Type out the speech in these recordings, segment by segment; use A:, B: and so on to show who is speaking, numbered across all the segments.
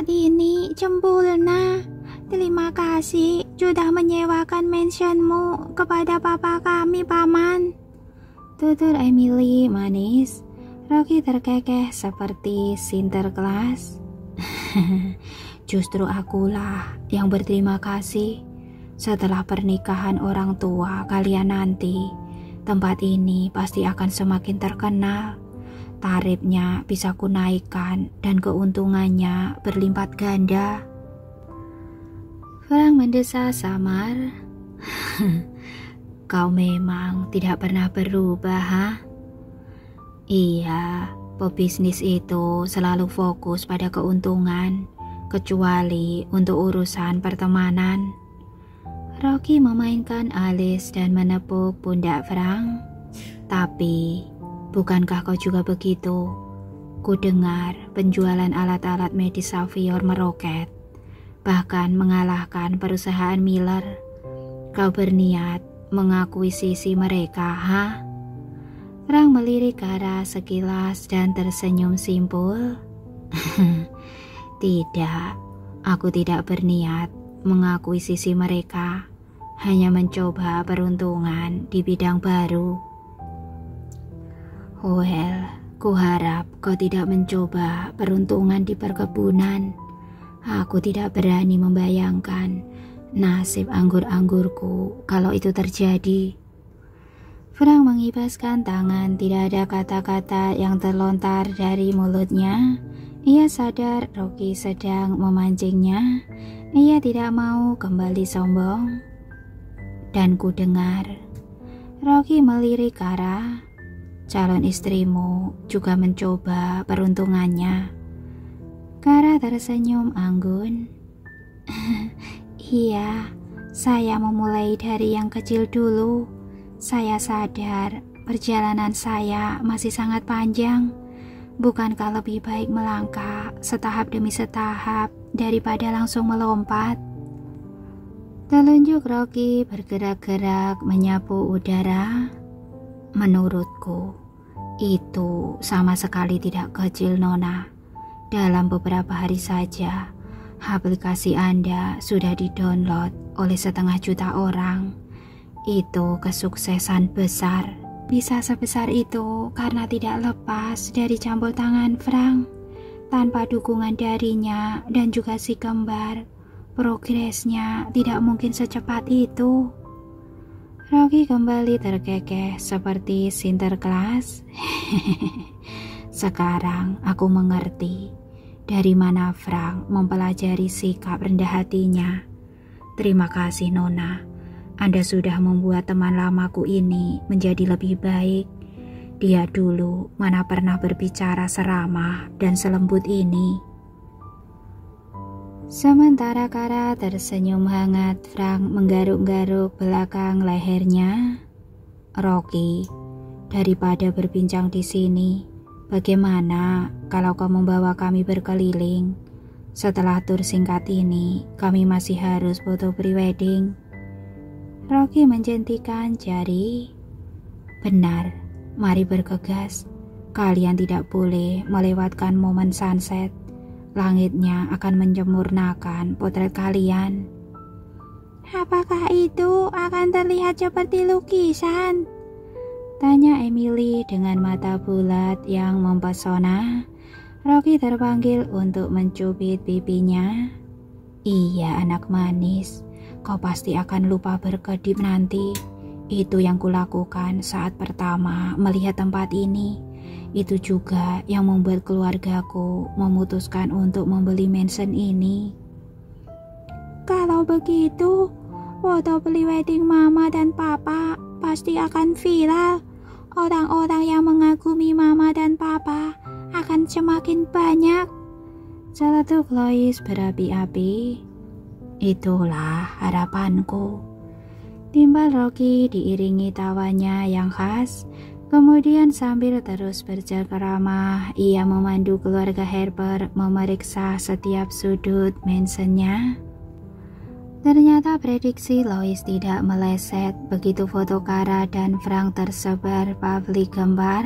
A: ini sempurna. Terima kasih sudah menyewakan mansionmu kepada papa kami, Paman. Tutur Emily manis. Rocky terkekeh seperti Sinterklas. Justru akulah yang berterima kasih. Setelah pernikahan orang tua kalian nanti, tempat ini pasti akan semakin terkenal. Tarifnya bisa kunaikkan dan keuntungannya berlipat ganda. Frank mendesah samar. Kau memang tidak pernah berubah, ha? Iya, pebisnis itu selalu fokus pada keuntungan, kecuali untuk urusan pertemanan. Rocky memainkan alis dan menepuk pundak Frank. Tapi, bukankah kau juga begitu? Ku dengar penjualan alat-alat medis Xavier meroket, bahkan mengalahkan perusahaan Miller. Kau berniat mengakuisisi mereka, ha? Frank melirik ke arah sekilas dan tersenyum simpul. Tidak, aku tidak berniat mengakuisisi mereka, hanya mencoba peruntungan di bidang baru. Well, kuharap kau tidak mencoba peruntungan di perkebunan. Aku tidak berani membayangkan nasib anggur-anggurku kalau itu terjadi. Frank mengibaskan tangan, tidak ada kata-kata yang terlontar dari mulutnya. Ia sadar Rocky sedang memancingnya. Ia tidak mau kembali sombong. Dan ku dengar Rocky melirik Kara. Calon istrimu juga mencoba peruntungannya. Kara tersenyum anggun. Iya, saya memulai dari yang kecil dulu. Saya sadar perjalanan saya masih sangat panjang. Bukankah lebih baik melangkah setahap demi setahap daripada langsung melompat? Telunjuk Rocky bergerak-gerak menyapu udara. Menurutku, itu sama sekali tidak kecil, Nona. Dalam beberapa hari saja, aplikasi Anda sudah di-download oleh 1,5 juta orang. Itu kesuksesan besar. Bisa sebesar itu karena tidak lepas dari campur tangan Frank. Tanpa dukungan darinya dan juga si kembar, progresnya tidak mungkin secepat itu. Rocky kembali terkekeh seperti Sinterklas. Sekarang aku mengerti dari mana Frank mempelajari sikap rendah hatinya. Terima kasih, Nona. Anda sudah membuat teman lamaku ini menjadi lebih baik. Dia dulu mana pernah berbicara seramah dan selembut ini. Sementara Kara tersenyum hangat, Frank menggaruk-garuk belakang lehernya. Rocky, daripada berbincang di sini, bagaimana kalau kau membawa kami berkeliling? Setelah tur singkat ini, kami masih harus foto prewedding. Rocky menjentikan jari. Benar, mari bergegas. Kalian tidak boleh melewatkan momen sunset. Langitnya akan menyempurnakan potret kalian. Apakah itu akan terlihat seperti lukisan? Tanya Emily dengan mata bulat yang mempesona. Rocky terpanggil untuk mencubit pipinya. Iya, anak manis. Kau pasti akan lupa berkedip nanti. Itu yang kulakukan saat pertama melihat tempat ini. Itu juga yang membuat keluargaku memutuskan untuk membeli mansion ini. Kalau begitu, foto prewedding mama dan papa pasti akan viral. Orang-orang yang mengagumi mama dan papa akan semakin banyak. Celetuk Lois berapi-api. Itulah harapanku. Timbal Rocky diiringi tawanya yang khas. Kemudian sambil terus bercengkerama, ia memandu keluarga Harper memeriksa setiap sudut mansionnya. Ternyata prediksi Lois tidak meleset. Begitu foto Kara dan Frank tersebar publik gembar,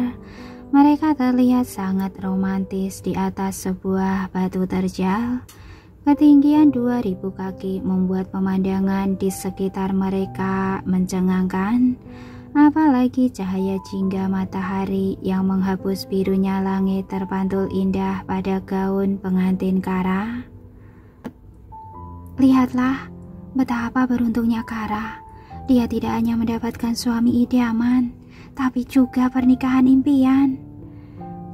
A: mereka terlihat sangat romantis di atas sebuah batu terjal. Ketinggian 2000 kaki membuat pemandangan di sekitar mereka mencengangkan, apalagi cahaya jingga matahari yang menghapus birunya langit terpantul indah pada gaun pengantin Kara. Lihatlah betapa beruntungnya Kara. Dia tidak hanya mendapatkan suami idaman, tapi juga pernikahan impian.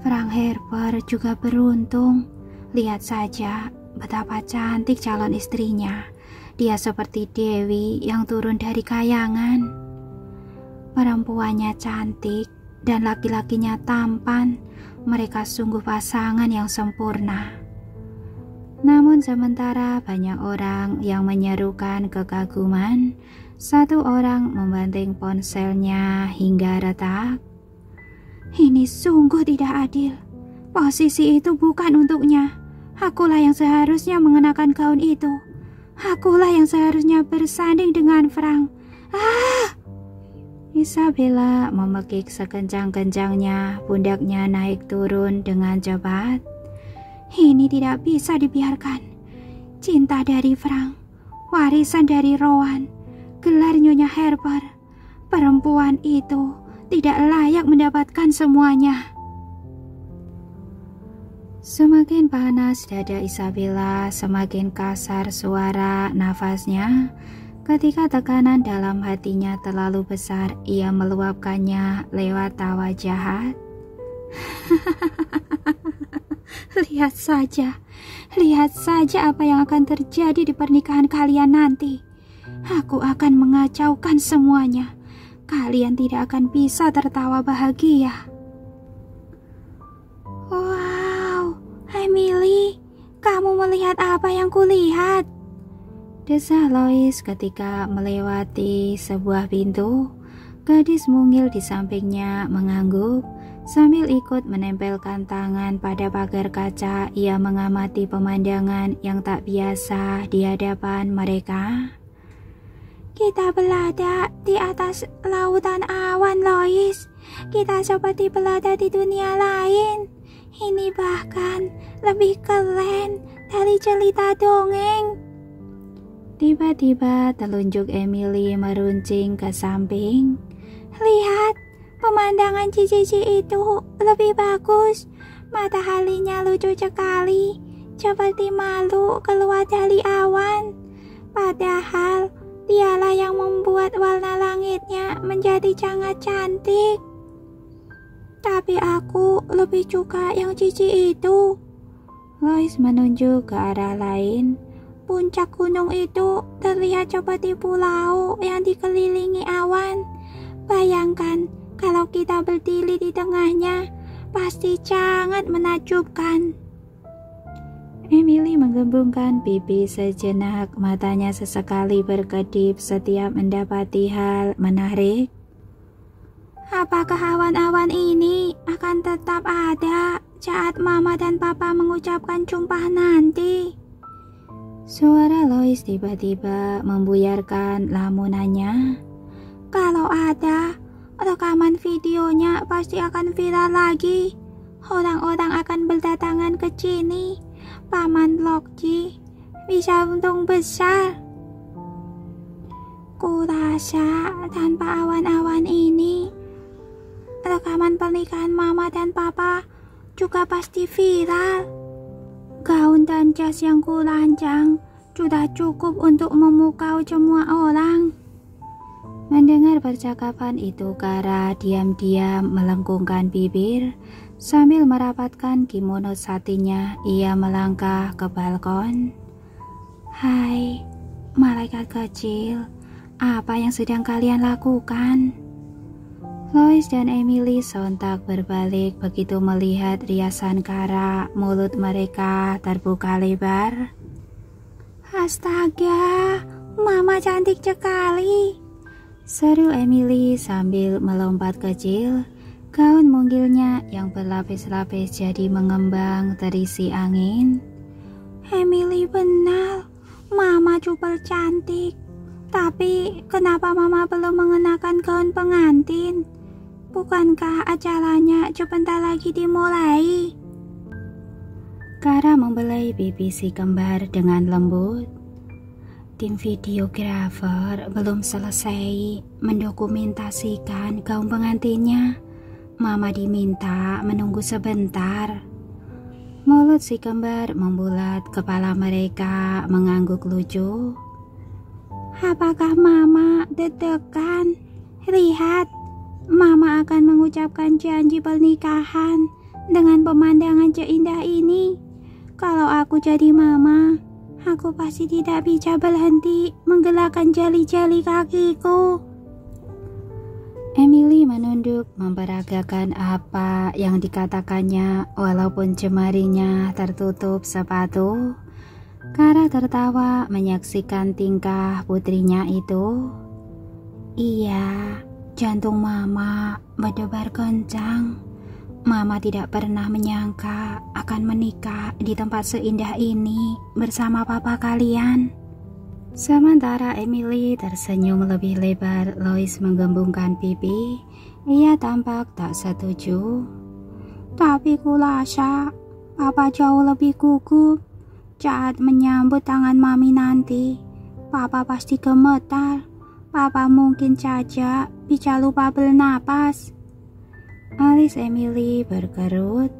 A: Frank Herber juga beruntung. Lihat saja betapa cantik calon istrinya. Dia seperti dewi yang turun dari kayangan. Perempuannya cantik dan laki-lakinya tampan. Mereka sungguh pasangan yang sempurna. Namun sementara banyak orang yang menyerukan kekaguman, satu orang membanting ponselnya hingga retak. Ini sungguh tidak adil. Posisi itu bukan untuknya. Akulah yang seharusnya mengenakan gaun itu. Akulah yang seharusnya bersanding dengan Frank. Isabella memekik sekencang-kencangnya, pundaknya naik turun dengan cepat. Ini tidak bisa dibiarkan. Cinta dari Frank, warisan dari Rowan, gelar Nyonya Herber. Perempuan itu tidak layak mendapatkan semuanya. Semakin panas dada Isabella, semakin kasar suara nafasnya. Ketika tekanan dalam hatinya terlalu besar, ia meluapkannya lewat tawa jahat. Lihat saja apa yang akan terjadi di pernikahan kalian nanti. Aku akan mengacaukan semuanya. Kalian tidak akan bisa tertawa bahagia. Emily, kamu melihat apa yang kulihat? Desah Lois ketika melewati sebuah pintu. Gadis mungil di sampingnya mengangguk. Sambil ikut menempelkan tangan pada pagar kaca, ia mengamati pemandangan yang tak biasa di hadapan mereka. Kita berada di atas lautan awan, Lois. Kita seperti berada di dunia lain. Ini bahkan lebih keren dari cerita dongeng. Tiba-tiba telunjuk Emily meruncing ke samping. Lihat, pemandangan cici itu lebih bagus. Mataharinya lucu sekali, seperti malu keluar dari awan. Padahal dialah yang membuat warna langitnya menjadi sangat cantik. Tapi aku lebih suka yang cici itu. Lois menunjuk ke arah lain. Puncak gunung itu terlihat seperti pulau yang dikelilingi awan. Bayangkan kalau kita berdiri di tengahnya, pasti sangat menakjubkan. Emily menggembungkan pipi sejenak, matanya sesekali berkedip setiap mendapati hal menarik. Apakah awan-awan ini akan tetap ada saat Mama dan Papa mengucapkan sumpah nanti? Suara Lois tiba-tiba membuyarkan lamunannya. Kalau ada, rekaman videonya pasti akan viral lagi. Orang-orang akan berdatangan ke sini. Paman Lockji bisa untung besar. Kurasa tanpa awan-awan ini, rekaman pernikahan Mama dan Papa juga pasti viral. Gaun dan jas yang kurancang sudah cukup untuk memukau semua orang. Mendengar percakapan itu, Kara diam-diam melengkungkan bibir. Sambil merapatkan kimono satinya, ia melangkah ke balkon. Hai, malaikat kecil, apa yang sedang kalian lakukan? Lois dan Emily sontak berbalik begitu melihat riasan Kara. Mulut mereka terbuka lebar. Astaga, Mama cantik sekali, seru Emily sambil melompat kecil. Gaun mungilnya yang berlapis-lapis jadi mengembang terisi angin. Emily benar, Mama super cantik. Tapi kenapa Mama belum mengenakan gaun pengantin? Bukankah acaranya sebentar lagi dimulai? Kara membelai pipi si kembar dengan lembut. Tim videografer belum selesai mendokumentasikan gaun pengantinnya. Mama diminta menunggu sebentar. Mulut si kembar membulat, kepala mereka mengangguk lucu. Apakah Mama deg-degan? Lihat, Mama akan mengucapkan janji pernikahan dengan pemandangan seindah ini. Kalau aku jadi Mama, aku pasti tidak bisa berhenti menggerakkan jari-jari kakiku. Emily menunduk memperagakan apa yang dikatakannya walaupun jemarinya tertutup sepatu. Kara tertawa menyaksikan tingkah putrinya itu. Iya, jantung Mama berdebar kencang. Mama tidak pernah menyangka akan menikah di tempat seindah ini bersama papa kalian. Sementara Emily tersenyum lebih lebar, Lois menggembungkan pipi. Ia tampak tak setuju. Tapi kurasa papa jauh lebih gugup saat menyambut tangan mami nanti. Papa pasti gemetar. Papa mungkin saja bisa lupa bernapas. Alis Emily berkerut.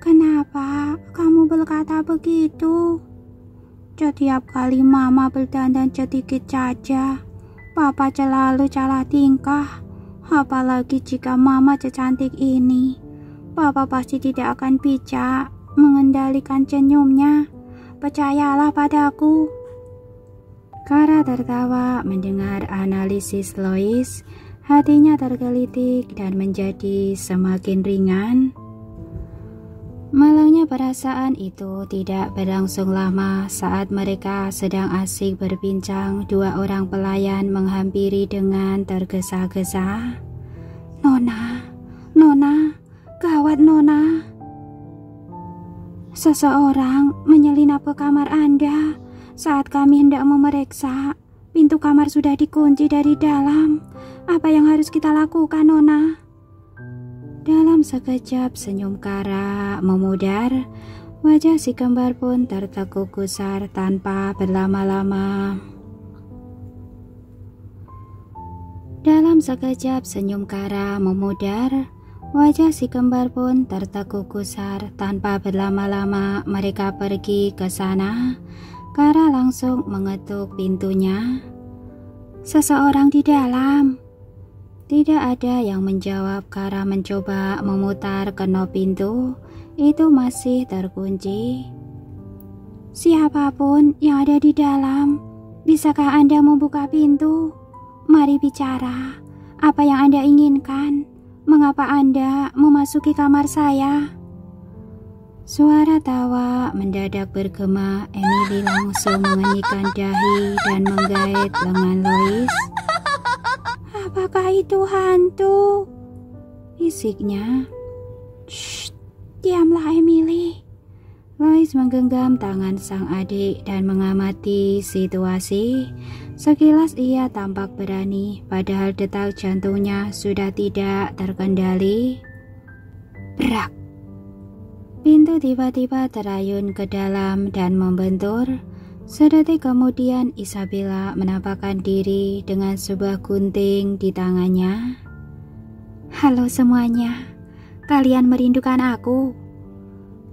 A: Kenapa kamu berkata begitu? Setiap kali Mama berdandan sedikit saja, Papa selalu salah tingkah. Apalagi jika Mama secantik ini, Papa pasti tidak akan bisa mengendalikan senyumnya. Percayalah padaku. Kara tertawa mendengar analisis Lois. Hatinya tergelitik dan menjadi semakin ringan. Malangnya perasaan itu tidak berlangsung lama. Saat mereka sedang asik berbincang, dua orang pelayan menghampiri dengan tergesa-gesa. Nona, gawat Nona. Seseorang menyelinap ke kamar Anda. Saat kami hendak memeriksa, pintu kamar sudah dikunci dari dalam. Apa yang harus kita lakukan, Nona? Dalam sekejap senyum Kara memudar, wajah si kembar pun tertekuk gusar tanpa berlama-lama. Dalam sekejap senyum Kara memudar, wajah si kembar pun tertekuk gusar tanpa berlama-lama. Mereka pergi ke sana. Kara langsung mengetuk pintunya. Seseorang di dalam. Tidak ada yang menjawab. Kara mencoba memutar knob pintu. Itu masih terkunci. Siapapun yang ada di dalam, bisakah Anda membuka pintu? Mari bicara. Apa yang Anda inginkan? Mengapa Anda memasuki kamar saya? Suara tawa mendadak bergema. Emily langsung mengenikkan dahi dan menggait lengan Lois. Apakah itu hantu? Bisiknya. Shh, diamlah Emily. Lois menggenggam tangan sang adik dan mengamati situasi. Sekilas ia tampak berani, padahal detak jantungnya sudah tidak terkendali. Brak. Pintu tiba-tiba terayun ke dalam dan membentur. Sedetik kemudian Isabella menampakkan diri dengan sebuah gunting di tangannya. Halo semuanya, kalian merindukan aku?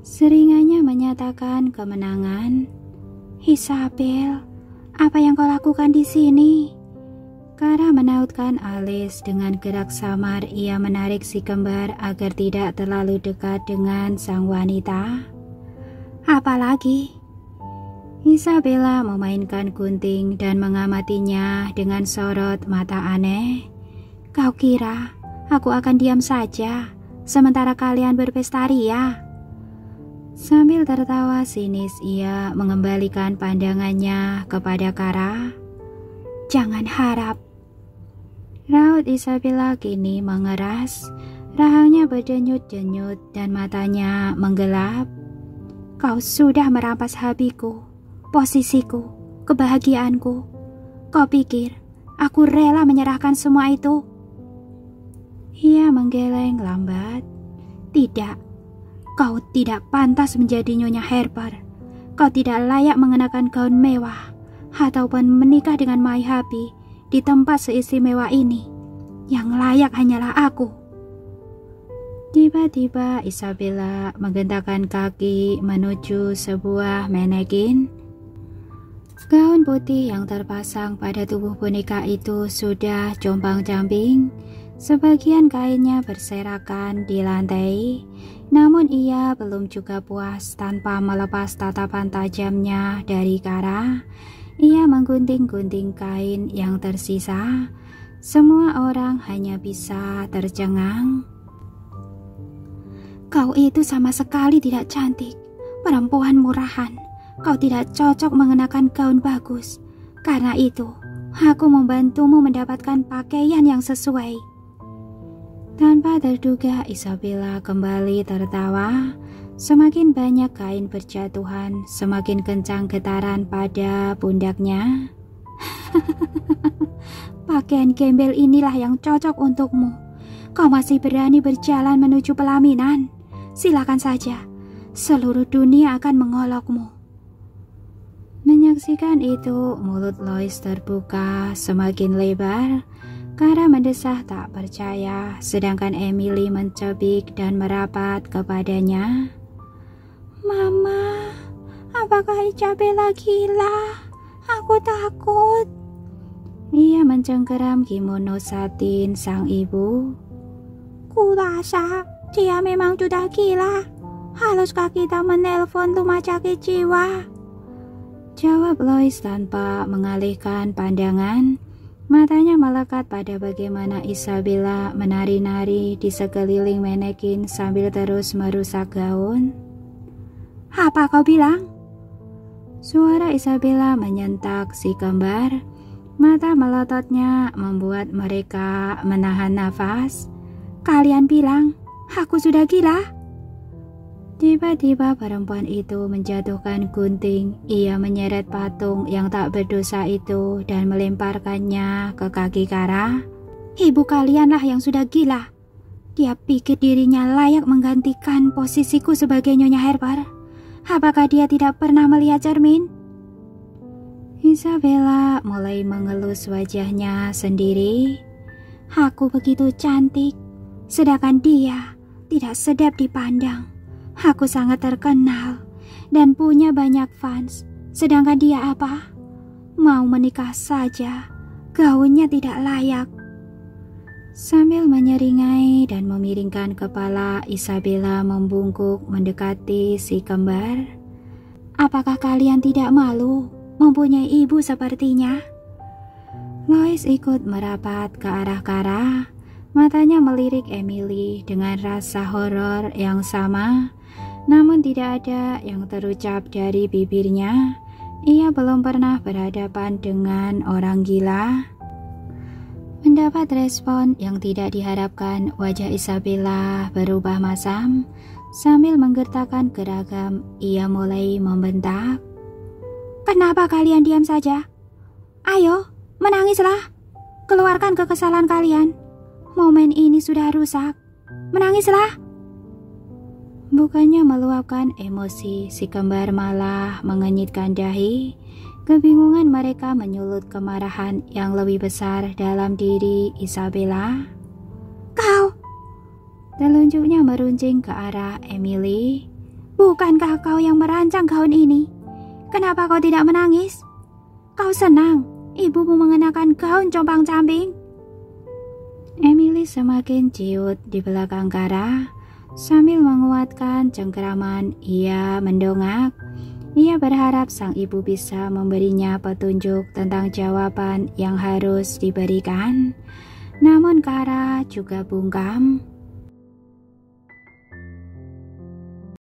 A: Seringannya menyatakan kemenangan. Isabel, apa yang kau lakukan di sini? Kara menautkan alis dengan gerak samar. Ia menarik si kembar agar tidak terlalu dekat dengan sang wanita. Apalagi? Isabella memainkan gunting dan mengamatinya dengan sorot mata aneh. Kau kira aku akan diam saja sementara kalian berpesta ria? Sambil tertawa sinis ia mengembalikan pandangannya kepada Kara. Jangan harap. Raut Isabella kini mengeras. Rahangnya berdenyut-denyut dan matanya menggelap. Kau sudah merampas hobiku, posisiku, kebahagiaanku. Kau pikir aku rela menyerahkan semua itu? Ia menggeleng lambat. Tidak, Kau tidak pantas menjadi Nyonya Harper. Kau tidak layak mengenakan gaun mewah ataupun menikah dengan My Happy di tempat seistimewa ini. Yang layak hanyalah aku. Tiba-tiba Isabella menggentakkan kaki menuju sebuah manekin. Gaun putih yang terpasang pada tubuh boneka itu sudah compang-camping. Sebagian kainnya berserakan di lantai. Namun ia belum juga puas. Tanpa melepas tatapan tajamnya dari Kara, ia menggunting-gunting kain yang tersisa. Semua orang hanya bisa tercengang. Kau itu sama sekali tidak cantik, perempuan murahan. Kau tidak cocok mengenakan gaun bagus. Karena itu, aku membantumu mendapatkan pakaian yang sesuai. Tanpa terduga, Isabella kembali tertawa. Semakin banyak kain berjatuhan, semakin kencang getaran pada pundaknya. Pakaian gembel inilah yang cocok untukmu. Kau masih berani berjalan menuju pelaminan? Silakan saja, seluruh dunia akan mengolokmu. Menyaksikan itu, mulut Lois terbuka semakin lebar. Kara mendesah tak percaya, sedangkan Emily mencebik dan merapat kepadanya. Mama, apakah Isabella gila? Aku takut. Ia mencengkeram kimono satin sang ibu. Kurasa dia memang sudah gila. Haruskah kita menelpon rumah sakit jiwa? Jawab Lois tanpa mengalihkan pandangan. Matanya melekat pada bagaimana Isabella menari-nari di sekeliling manekin sambil terus merusak gaun. Apa kau bilang? Suara Isabella menyentak si kembar. Mata melototnya membuat mereka menahan nafas. Kalian bilang aku sudah gila? Tiba-tiba perempuan itu menjatuhkan gunting. Ia menyeret patung yang tak berdosa itu dan melemparkannya ke kaki Kara. Ibu kalianlah yang sudah gila. Dia pikir dirinya layak menggantikan posisiku sebagai Nyonya Harper. Apakah dia tidak pernah melihat cermin? Isabella mulai mengelus wajahnya sendiri. Aku begitu cantik, sedangkan dia tidak sedap dipandang. Aku sangat terkenal dan punya banyak fans. Sedangkan dia apa? Mau menikah saja, gaunnya tidak layak. Sambil menyeringai dan memiringkan kepala, Isabella membungkuk mendekati si kembar. Apakah kalian tidak malu mempunyai ibu sepertinya? Lois ikut merapat ke arah Kara. Matanya melirik Emily dengan rasa horor yang sama. Namun tidak ada yang terucap dari bibirnya. Ia belum pernah berhadapan dengan orang gila. Mendapat respon yang tidak diharapkan, wajah Isabella berubah masam. Sambil menggertakkan geragam, ia mulai membentak. Kenapa kalian diam saja? Ayo, menangislah. Keluarkan kekesalan kalian. Momen ini sudah rusak. Menangislah. Bukannya meluapkan emosi, si kembar malah mengenyitkan dahi. Kebingungan mereka menyulut kemarahan yang lebih besar dalam diri Isabella. Kau! Telunjuknya meruncing ke arah Emily. Bukankah kau yang merancang gaun ini? Kenapa kau tidak menangis? Kau senang ibumu mengenakan gaun compang-camping? Emily semakin ciut di belakang Kara. Sambil menguatkan cengkeraman, ia mendongak. Ia berharap sang ibu bisa memberinya petunjuk tentang jawaban yang harus diberikan. Namun Kara juga bungkam.